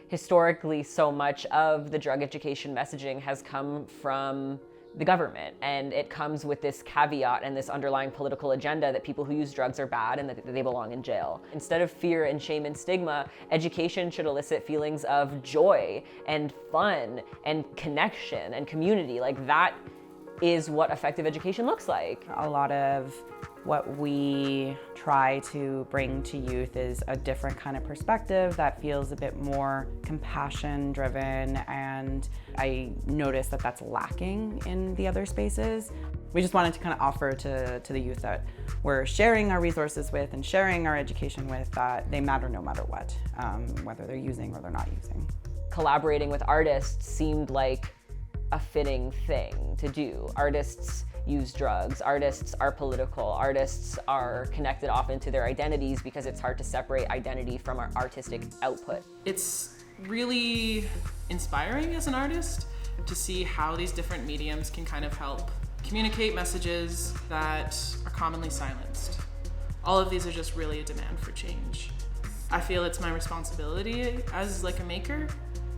Historically, so much of the drug education messaging has come from the government, and it comes with this caveat and this underlying political agenda that people who use drugs are bad and that they belong in jail. Instead of fear and shame and stigma, education should elicit feelings of joy and fun and connection and community. Like, that is what effective education looks like. A lot of what we try to bring to youth is a different kind of perspective that feels a bit more compassion driven, and I notice that that's lacking in the other spaces. We just wanted to kind of offer to the youth that we're sharing our resources with and sharing our education with, that they matter no matter what, whether they're using or they're not using. Collaborating with artists seemed like a fitting thing to do. Artists use drugs, artists are political, artists are connected often to their identities because it's hard to separate identity from our artistic output. It's really inspiring as an artist to see how these different mediums can kind of help communicate messages that are commonly silenced. All of these are just really a demand for change. I feel it's my responsibility as like a maker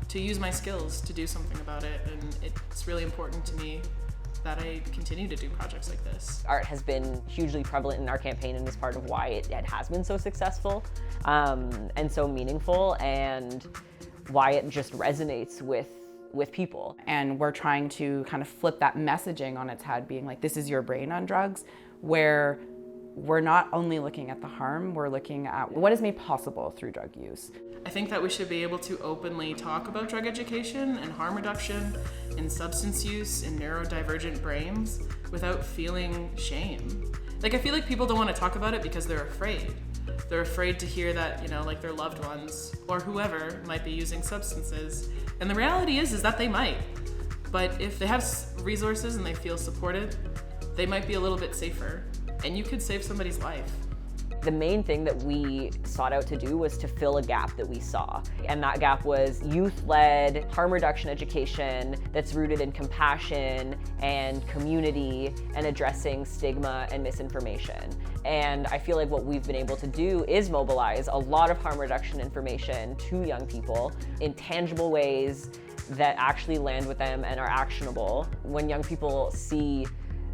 to use my skills to do something about it, and it's really important to me that I continue to do projects like this. Art has been hugely prevalent in our campaign and is part of why it has been so successful and so meaningful, and why it just resonates with people. And we're trying to kind of flip that messaging on its head, being like, this is your brain on drugs, where we're not only looking at the harm, we're looking at what is made possible through drug use. I think that we should be able to openly talk about drug education and harm reduction and substance use in neurodivergent brains without feeling shame. Like, I feel like people don't want to talk about it because they're afraid. They're afraid to hear that, you know, like their loved ones or whoever might be using substances. And the reality is that they might. But if they have resources and they feel supported, they might be a little bit safer. And you could save somebody's life. The main thing that we sought out to do was to fill a gap that we saw. And that gap was youth-led harm reduction education that's rooted in compassion and community and addressing stigma and misinformation. And I feel like what we've been able to do is mobilize a lot of harm reduction information to young people in tangible ways that actually land with them and are actionable. When young people see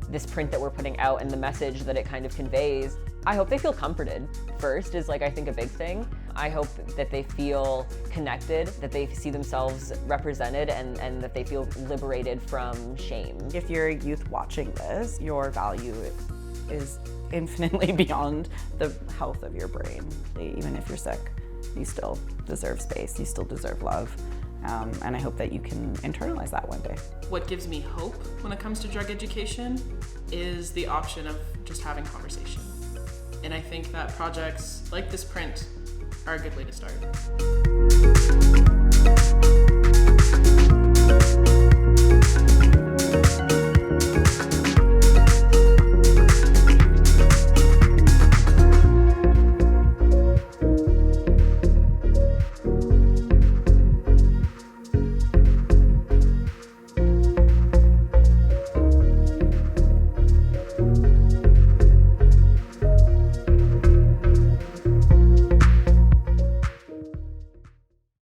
this print that we're putting out and the message that it kind of conveys, I hope they feel comforted first, is like, I think, a big thing. I hope that they feel connected, that they see themselves represented, and that they feel liberated from shame. If you're a youth watching this, your value is infinitely beyond the health of your brain. Even if you're sick, you still deserve space, you still deserve love. And I hope that you can internalize that one day. What gives me hope when it comes to drug education is the option of just having conversation. And I think that projects like this print are a good way to start.